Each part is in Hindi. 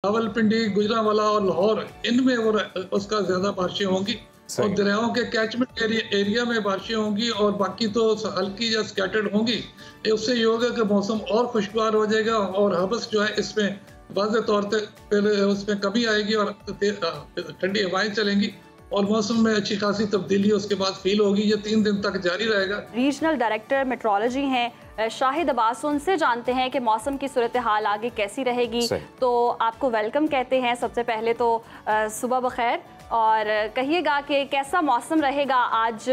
रावलपिंडी, गुजरांवाला और लाहौर, इनमें वो उसका ज्यादा बारिशें होंगी और दरियाओं के कैचमेंट एरिया में बारिशें होंगी और बाकी तो हल्की या स्कैटर्ड होंगी। उससे ये होगा कि मौसम और खुशगवार हो जाएगा और हबस जो है इसमें वाज़ेह तौर पे उसमें कमी आएगी और ठंडी हवाएं चलेंगी और मौसम में अच्छी खासी तब्दीली उसके बाद फील होगी। ये 3 दिन तक जारी रहेगा। रीजनल डायरेक्टर मेट्रोलॉजी हैं शाहिद अब्बास, उनसे जानते हैं कि मौसम की सूरत हाल आगे कैसी रहेगी। तो आपको वेलकम कहते हैं। सबसे पहले तो सुबह बखैर, और कहिएगा कि कैसा मौसम रहेगा आज,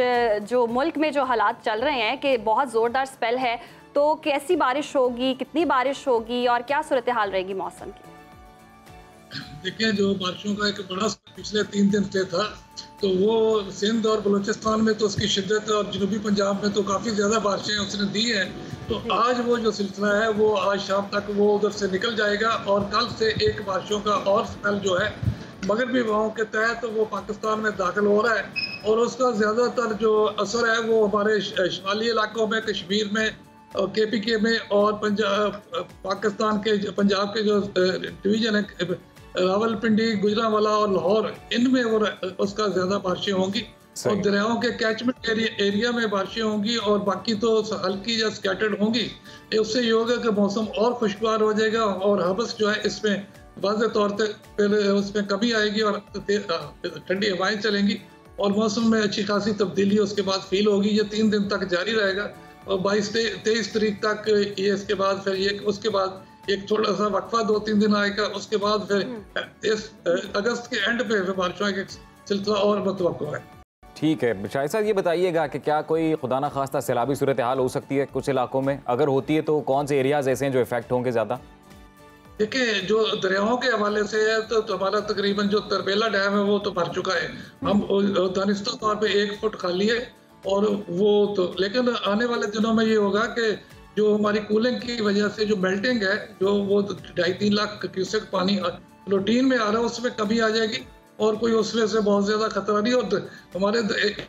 जो मुल्क में जो हालात चल रहे हैं कि बहुत ज़ोरदार स्पेल है, तो कैसी बारिश होगी, कितनी बारिश होगी और क्या सूरत हाल रहेगी मौसम की? देखिए, जो बारिशों का एक बड़ा पिछले 3 दिन से था, तो वो सिंध और बलूचिस्तान में तो उसकी शिद्दत और जनूबी पंजाब में तो काफ़ी ज़्यादा बारिशें उसने दी हैं। तो आज वो जो सिलसिला है वो आज शाम तक वो उधर से निकल जाएगा और कल से एक बारिशों का और स्पेल जो है मगरबी हवाओं के तहत वो पाकिस्तान में दाखिल हो रहा है और उसका ज़्यादातर जो असर है वो हमारे शुमाली इलाकों में, कश्मीर में, KPK में और पाकिस्तान के पंजाब के जो डिवीज़न है रावलपिंडी, गुजरांवाला और लाहौर, इनमें वो उसका ज़्यादा बारिशें होंगी और दरियाओं के कैचमेंट एरिया में बारिशें होंगी और बाकी तो हल्की या स्कैटर्ड होंगी। उससे ये होगा कि मौसम और खुशगवार हो जाएगा और हबस जो है इसमें वाज़ेह तौर पे उसमें कमी आएगी और ठंडी हवाएं चलेंगी और मौसम में अच्छी खासी तब्दीली उसके बाद फील होगी। ये 3 दिन तक जारी रहेगा और 22-23 तारीख तक ये, इसके बाद फिर ये उसके बाद एक थोड़ा सा वक्फा 2-3 दिन आएगा। उसके बाद फिर अगस्त के एंड पे बारिशों का सिलसिला और मुतवक्को है। ठीक है शाहिद साहब, ये बताइएगा कि क्या कोई खुदा ना खास्ता सैलाबी सूरत हाल हो सकती है कुछ इलाकों में? अगर होती है तो कौन से एरियाज ऐसे हैं जो इफेक्ट होंगे ज़्यादा? देखिए, जो दरियाओं के हवाले से है तो हमारा तकरीबन जो तरबेला डैम है वो तो भर चुका है। हम दानिस्ता तौर पे 1 फुट खाली है और वो तो, लेकिन आने वाले दिनों में ये होगा कि जो हमारी कूलिंग की वजह से जो मेल्टिंग है, जो वो 2.5-3 लाख क्यूसेक पानी रूटीन में आ रहा है, उसमें कमी आ जाएगी और कोई उसमें से बहुत ज़्यादा खतरा नहीं। और हमारे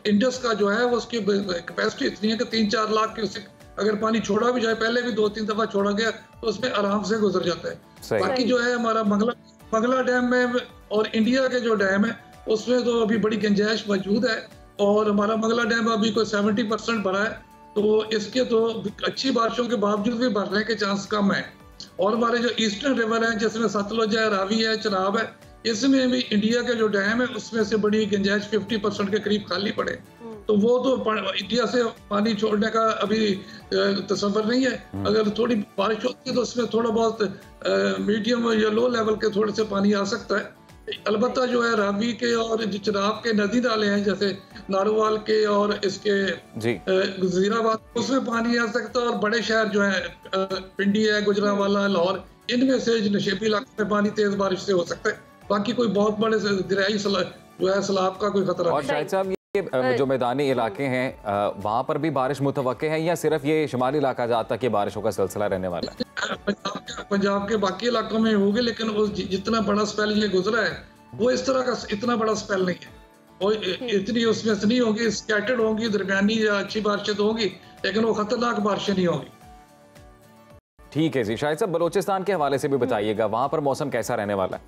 इंडस का जो है उसकी कैपेसिटी इतनी है कि 3-4 लाख क्यूसेक अगर पानी छोड़ा भी जाए, पहले भी 2-3 दफ़ा छोड़ा गया, तो उसमें आराम से गुजर जाता है। बाकी जो है हमारा मंगला डैम में और इंडिया के जो डैम है उसमें तो अभी बड़ी गुंजाइश मौजूद है और हमारा मंगला डैम अभी कोई 70% भरा है, तो इसके तो अच्छी बारिशों के बावजूद भी भरने के चांस कम है। और हमारे जो ईस्टर्न रिवर है जिसमें सतलुज है, रावी है, चनाब है, इसमें भी इंडिया के जो डैम है उसमें से बड़ी गुंजाइश 50% के करीब खाली पड़े, तो वो तो इंडिया से पानी छोड़ने का अभी तस्वर नहीं है। अगर थोड़ी बारिश होती है तो उसमें थोड़ा बहुत मीडियम या लो लेवल के थोड़े से पानी आ सकता है। अलबत्ता जो है रावी के और चिनाब के नदी नाले हैं जैसे नारोवाल के और इसके गजीराबाद, उसमें पानी आ सकता है और बड़े शहर जो है पिंडी है, गुजरांवाला, लाहौर, इनमें से नशेबी इलाके में पानी तेज बारिश से हो सकता है। बाकी कोई बहुत बड़े दरियाई जो है सैलाब का कोई खतरा और शाहिद साहब, ये जो मैदानी इलाके हैं वहाँ पर भी बारिश मुतवक्के है या सिर्फ ये शुमाली इलाका जहाँ तक ये बारिशों का सिलसिला रहने वाला है? पंजाब के बाकी इलाकों में होगी, लेकिन वो जितना बड़ा स्पेल ये गुजरा है वो इस तरह का इतना बड़ा स्पेल नहीं है और इतनी उसमें से नहीं होगी, स्कैटर्ड होंगी, दरमियानी या अच्छी बारिशें तो होंगी, लेकिन वो खतरनाक बारिशें नहीं होंगी। ठीक है जी। शाहिद साहब, बलोचिस्तान के हवाले से भी बताइएगा, वहाँ पर मौसम कैसा रहने वाला है?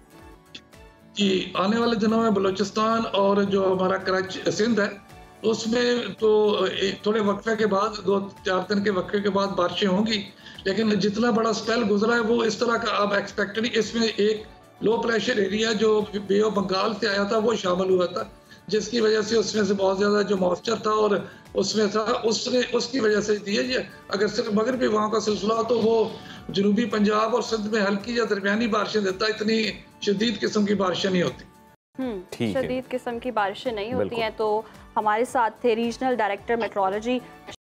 जी, आने वाले दिनों में बलूचिस्तान और जो हमारा कराची सिंध है उसमें तो थोड़े वक्फे के बाद 2-4 दिन के वक्फे के बाद बारिशें होंगी, लेकिन जितना बड़ा स्पेल गुजरा है वो इस तरह का आप एक्सपेक्टेड नहीं। इसमें एक लो प्रेशर एरिया जो बे ऑफ बंगाल से आया था वो शामिल हुआ था, जिसकी वजह से उसमें से बहुत ज़्यादा जो मॉइस्चर था और उसमें था उसकी वजह से दिए जाए। अगर सिर्फ मगरबी वहाँ का सिलसिला हो तो वो जनूबी पंजाब और सिंध में हल्की या दरमियानी बारिशें देता, इतनी शदीद किस्म की बारिशें नहीं होती। शदीद किस्म की बारिशें नहीं होती हैं। तो हमारे साथ थे regional director metrology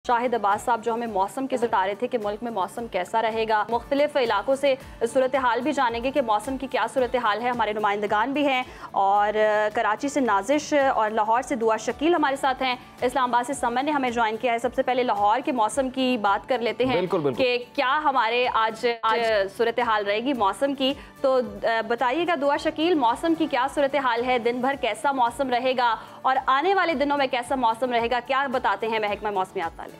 Shahid Abbas साहब, जो हमें मौसम के बता रहे थे कि मुल्क में मौसम कैसा रहेगा। मुख्तलिफ इलाकों से सूरत हाल भी जानेंगे कि मौसम की क्या सूरत हाल है। हमारे नुमाइंदगान भी हैं और कराची से नाजिश और लाहौर से दुआ शकील हमारे साथ हैं। इस्लामाबाद से समर ने हमें ज्वाइन किया है। सबसे पहले लाहौर के मौसम की बात कर लेते हैं कि क्या हमारे आज सूरत हाल रहेगी मौसम की। तो बताइएगा दुआ शकील, मौसम की क्या सूरत हाल है, दिन भर कैसा मौसम रहेगा और आने वाले दिनों में कैसा मौसम रहेगा, क्या बताते हैं महकमा मौसमियात वाले?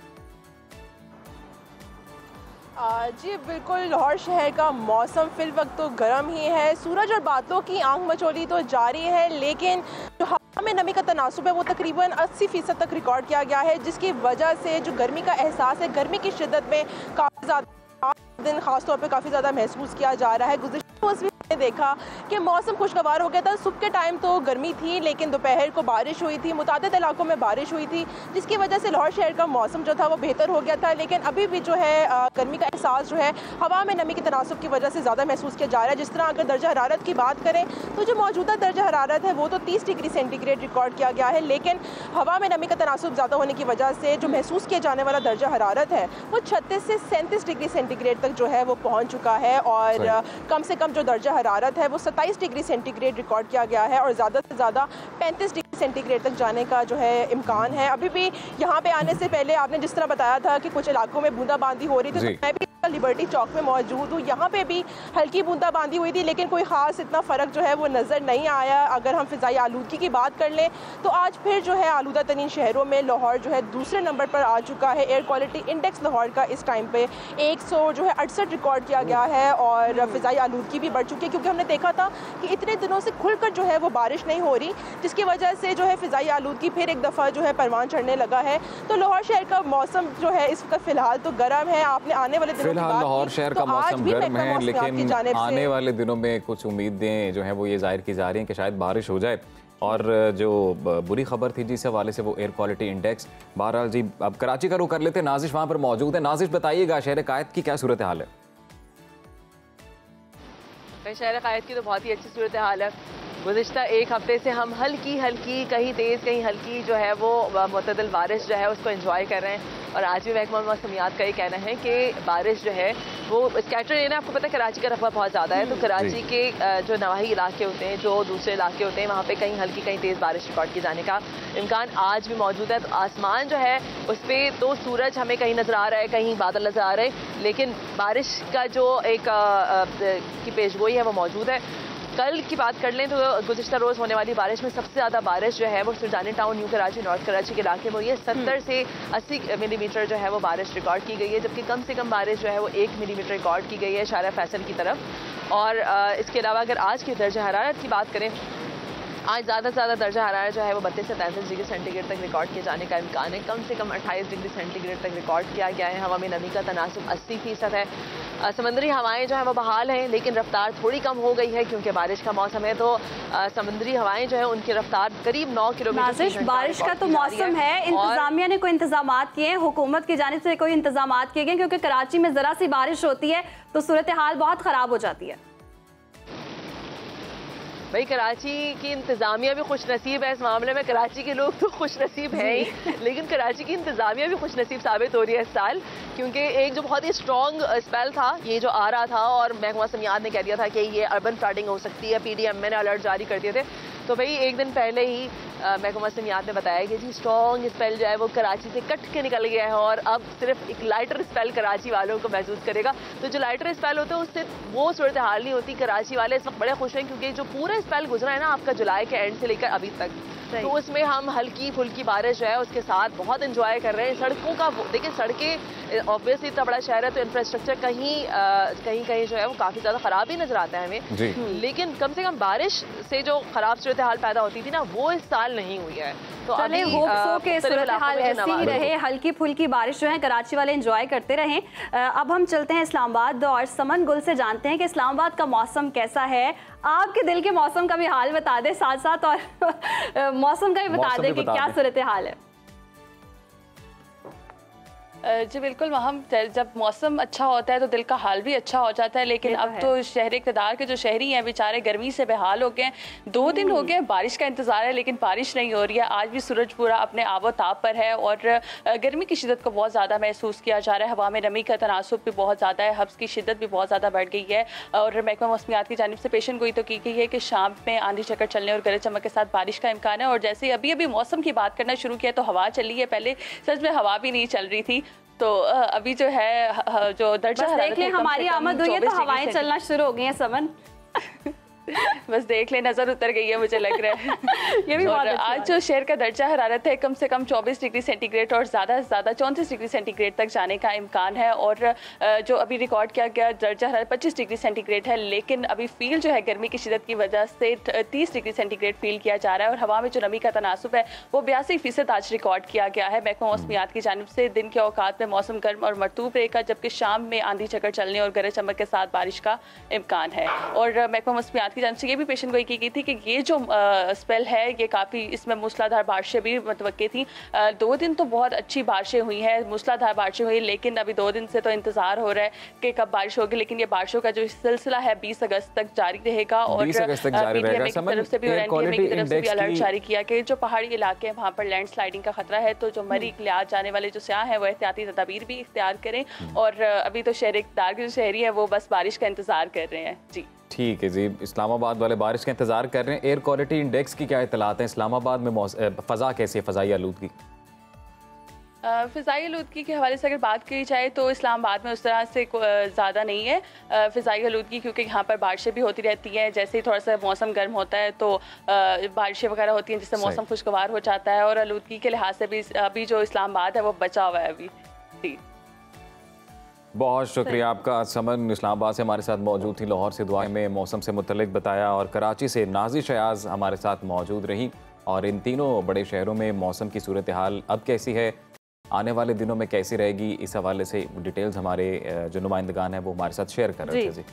जी बिल्कुल, लाहौर शहर का मौसम फिल वक्त तो गर्म ही है। सूरज और बादलों की आंख मचोली तो जारी है, लेकिन जो हवा में नमी का तनासुब है वो तकरीबन 80% तक रिकॉर्ड किया गया है, जिसकी वजह से जो गर्मी का एहसास है, गर्मी की शिद्दत में काफ़ी ज़्यादा दिन खास तौर पे काफ़ी ज़्यादा महसूस किया जा रहा है। गुज़िश्ता रोज़ भी देखा कि मौसम खुशगवार हो गया था। सुबह के टाइम तो गर्मी थी, लेकिन दोपहर को बारिश हुई थी, मुतादिद इलाकों में बारिश हुई थी, जिसकी वजह से लाहौर शहर का मौसम जो था वो बेहतर हो गया था। लेकिन अभी भी जो है गर्मी का एहसास जो है हवा में नमी के तनासुब की वजह से ज़्यादा महसूस किया जा रहा है। जिस तरह अगर दर्जा हरारत की बात करें तो जो मौजूदा दर्जा हरारत है वो तो 30 डिग्री सेंटीग्रेड रिकॉर्ड किया गया है, लेकिन हवा में नमी का तनासुब ज़्यादा होने की वजह से जो महसूस किया जाने वाला दर्जा हरारत है वो 36 से 37 डिग्री सेंटीग्रेड तक जो है वो पहुँच चुका है। और कम से कम जो दर्जा हरारत है वो 27 डिग्री सेंटीग्रेड रिकॉर्ड किया गया है और ज़्यादा से ज़्यादा 35 डिग्री सेंटीग्रेड तक जाने का जो है इम्कान है। अभी भी यहाँ पे आने से पहले आपने जिस तरह बताया था कि कुछ इलाकों में बूंदाबांदी हो रही थी, तो मैं भी लिबर्टी चौक में मौजूद हूँ। यहाँ पे भी हल्की बूंदाबांदी हुई थी, लेकिन कोई ख़ास इतना फ़र्क जो है वो नज़र नहीं आया। अगर हम फ़िज़ाई आलूदगी की बात कर लें तो आज फिर जो है आलूदा तरीन शहरों में लाहौर जो है दूसरे नंबर पर आ चुका है। एयर क्वालिटी इंडेक्स लाहौर का इस टाइम पे 168 रिकॉर्ड किया गया है और फ़िज़ाई आलूदगी भी बढ़ चुकी है, क्योंकि हमने देखा था कि इतने दिनों से खुलकर जो है वो बारिश नहीं हो रही, जिसकी वजह से जो है फ़िज़ाई आलूदगी फिर एक दफ़ा जो है परवान चढ़ने लगा है। तो लाहौर शहर का मौसम जो है इस वक्त फ़िलहाल तो गर्म है। आपने आने वाले दिनों फिलहाल लाहौर शहर का मौसम गर्म है, लेकिन आने वाले दिनों में कुछ उम्मीदें जो हैं वो ये जाहिर की जा रही हैं कि शायद बारिश हो जाए। और जो बुरी खबर थी जिस हवाले से वो एयर क्वालिटी इंडेक्स। बहरहाल जी, अब कराची का रुख कर लेते हैं, नाजिश वहाँ पर मौजूद है। नाजिश बताइएगा शहर कायद की क्या सूरत हाल है? शहर कायद की तो बहुत ही अच्छी सूरत हाल है। गुज़िश्ता एक हफ्ते से हम हल्की हल्की, कहीं तेज़ कहीं हल्की जो है वो मुतदल बारिश जो है उसको एंजॉय कर रहे हैं। और आज भी महकमा मौसमियात का ये कहना है कि बारिश जो है वो स्कैटर है ना, आपको पता है कराची का रकबा बहुत ज़्यादा है, तो कराची के जो नवाही इलाके होते हैं, जो दूसरे इलाके होते हैं, वहाँ पे कहीं हल्की कहीं तेज़ बारिश रिकॉर्ड किए जाने का इम्कान आज भी मौजूद है। तो आसमान जो है उस पर तो सूरज हमें कहीं नज़र आ रहा है, कहीं बादल नज़र आ रहे हैं, लेकिन बारिश का जो एक की पेशगोई है वो मौजूद है। कल की बात कर लें तो गुज़िश्ता रोज़ होने वाली बारिश में सबसे ज़्यादा बारिश जो है वो Surjani town, new Karachi, north Karachi के इलाके में ये 70 से 80 मिलीमीटर जो है वो बारिश रिकॉर्ड की गई है, जबकि कम से कम बारिश जो है वो 1 मिलीमीटर रिकॉर्ड की गई है शारा फैसल की तरफ। और इसके अलावा अगर आज की दर्जा हरारत की बात करें, आज ज़्यादा से ज़्यादा दर्जा हरारत जो है वो 32 से 33 डिग्री सेंटीग्रेड तक रिकॉर्ड किए जाने का इम्कान है। कम से कम 28 डिग्री सेंटीग्रेड तक रिकॉर्ड किया गया है। हवा में नमी का तनासुब 80% है। समुद्री हवाएं जो है वो बहाल हैं, लेकिन रफ्तार थोड़ी कम हो गई है क्योंकि बारिश का मौसम है, तो समुद्री हवाएं जो है उनकी रफ्तार करीब 9 किलोमीटर। बारिश का तो मौसम है, इंतजामिया ने कोई इंतजाम किए हैं, हुकूमत की जानिब से कोई इंतजाम किए गए? क्योंकि कराची में ज़रा सी बारिश होती है तो सूरत हाल बहुत ख़राब हो जाती है। भाई कराची की इंतज़ामिया भी खुश नसीब है इस मामले में, कराची के लोग तो खुश नसीब हैं ही, लेकिन कराची की इंतज़ामिया भी खुश नसीब साबित हो रही है इस साल, क्योंकि एक जो बहुत ही स्ट्रॉन्ग स्पेल था ये जो आ रहा था, और महकमा मौसमियात ने कह दिया था कि ये अर्बन फ्लडिंग हो सकती है, PDM ने अलर्ट जारी कर दिए थे। तो भाई एक दिन पहले ही महकमा मौसमियात ने बताया कि जी स्ट्रॉन्ग स्पेल जो है वो कराची से कट के निकल गया है और अब सिर्फ एक लाइटर स्पेल कराची वालों को महसूस करेगा। तो जो लाइटर स्पेल होते हैं उससे वो सूरत हाल नहीं होती। कराची वाले इस वक्त बड़े खुश हैं क्योंकि जो पूरा स्पेल गुजरा है ना आपका जुलाई के एंड से लेकर अभी तक, तो उसमें हम हल्की फुल्की बारिश जो है उसके साथ बहुत इंजॉय कर रहे हैं। सड़कों का देखिए, सड़कें ऑब्वियसली इतना बड़ा शहर है तो इंफ्रास्ट्रक्चर कहीं कहीं जो है वो काफ़ी ज़्यादा ख़राब ही नज़र आता है हमें, लेकिन कम से कम बारिश से जो ख़राब सूरत हाल पैदा होती थी ना वो इस साल नहीं हुई है। तो अभी सूरत हाल ऐसी ही रहे, हल्की फुल्की बारिश जो है कराची वाले एंजॉय करते रहें। अब हम चलते हैं इस्लामाबाद और समन गुल से जानते हैं कि इस्लामाबाद का मौसम कैसा है। आपके दिल के मौसम का भी हाल बता दें साथ साथ, और मौसम का भी बता दें कि क्या सूरत हाल है। जी बिल्कुल, हम जब मौसम अच्छा होता है तो दिल का हाल भी अच्छा हो जाता है, लेकिन अब तो शहर इक़्तिदार के जो शहरी हैं बेचारे गर्मी से बेहाल हो गए हैं। 2 दिन हो गए बारिश का इंतज़ार है लेकिन बारिश नहीं हो रही है। आज भी सूरज पूरा अपने आबो ताब पर है और गर्मी की शिद्दत को बहुत ज़्यादा महसूस किया जा रहा है। हवा में नमी का तनासुब भी बहुत ज़्यादा है, हब्स की शिद्दत भी बहुत ज़्यादा बढ़ गई है। और महकमा मौसमियात की जानिब से पेशन गोई तो की गई है कि शाम में आंधी चक्कर चलने और गरज चमक के साथ बारिश का इम्कान है। और जैसे अभी अभी मौसम की बात करना शुरू किया तो हवा चली है, पहले सच में हवा भी नहीं चल रही थी। तो अभी जो है जो दर्जा देख लें हमारी आमद हुई है तो हवाएं चलना शुरू हो गई हैं समन। बस देख ले, नजर उतर गई है मुझे लग रहा है। ये भी बहुत आज जो शहर का दर्जा हरारत है कम से कम 24 डिग्री सेंटीग्रेड और ज़्यादा से ज़्यादा 34 डिग्री सेंटीग्रेड तक जाने का इम्कान है। और जो अभी रिकॉर्ड किया गया दर्जा हरारत 25 डिग्री सेंटीग्रेड है, लेकिन अभी फील जो है गर्मी की शिदत की वजह से 30 डिग्री सेंटीग्रेड फील किया जा रहा है। और हवा में जो नमी का तनासुब है वो 82% आज रिकॉर्ड किया गया है महकमा मौसमियात की जानिब से। दिन के औकात में मौसम गर्म और मरतूब रहेगा, जबकि शाम में आंधी चक्कर चलने और गरज चमक के साथ बारिश का इम्कान है। और महकमा मौसमियात की जानिब से ये भी पेशन गोई की गई थी कि ये जो स्पेल है ये काफ़ी, इसमें मूसलाधार बारिशें भी मुतवक्की थी। 2 दिन तो बहुत अच्छी बारिशें हुई हैं, मूसलाधार बारिशें हुई, लेकिन अभी 2 दिन से तो इंतजार हो रहा है कि कब बारिश होगी। लेकिन ये बारिशों का जो सिलसिला है 20 अगस्त तक जारी रहेगा। और पीडीएम की तरफ से भी और एनडीएमए की तरफ से भी अलर्ट जारी किया कि जो पहाड़ी इलाके हैं वहाँ पर लैंडस्लाइडिंग का खतरा है, तो जो मरी लिहाज जाने वाले जो सयाह हैं वो एहतियाती तदाबीर भी इख्तियार करें। और अभी तो शहर इक़्तिदार के जो शहरी हैं वो बस बारिश का इंतजार कर रहे हैं। जी ठीक है जी, इस्लामाबाद वाले बारिश का इंतजार कर रहे हैं। एयर क्वालिटी इंडेक्स की क्या इतलात हैं? इस्लामाबाद में फ़ज़ा कैसी है, फ़ज़ाई आलूदगी? फ़िज़ाई आलूदगी के हवाले से अगर बात की जाए तो इस्लामाबाद में उस तरह से ज़्यादा नहीं है फ़िज़ाई आलूदगी, क्योंकि यहाँ पर बारिशें भी होती रहती हैं। जैसे ही थोड़ा सा मौसम गर्म होता है तो बारिशें वगैरह होती हैं, जिससे मौसम खुशगवार हो जाता है। और आलूदगी के लिहाज से भी अभी जो इस्लामाबाद है वो बचा हुआ है अभी। जी बहुत शुक्रिया आपका। समन इस्लामाबाद से हमारे साथ मौजूद थी, लाहौर से दुआ में मौसम से मुतल्लिक बताया, और कराची से नाज़िश अयाज़ हमारे साथ मौजूद रही। और इन तीनों बड़े शहरों में मौसम की सूरत हाल अब कैसी है, आने वाले दिनों में कैसी रहेगी, इस हवाले से डिटेल्स हमारे जो नुमाइंदगान हैं वो हमारे साथ शेयर कर रहे थे। जी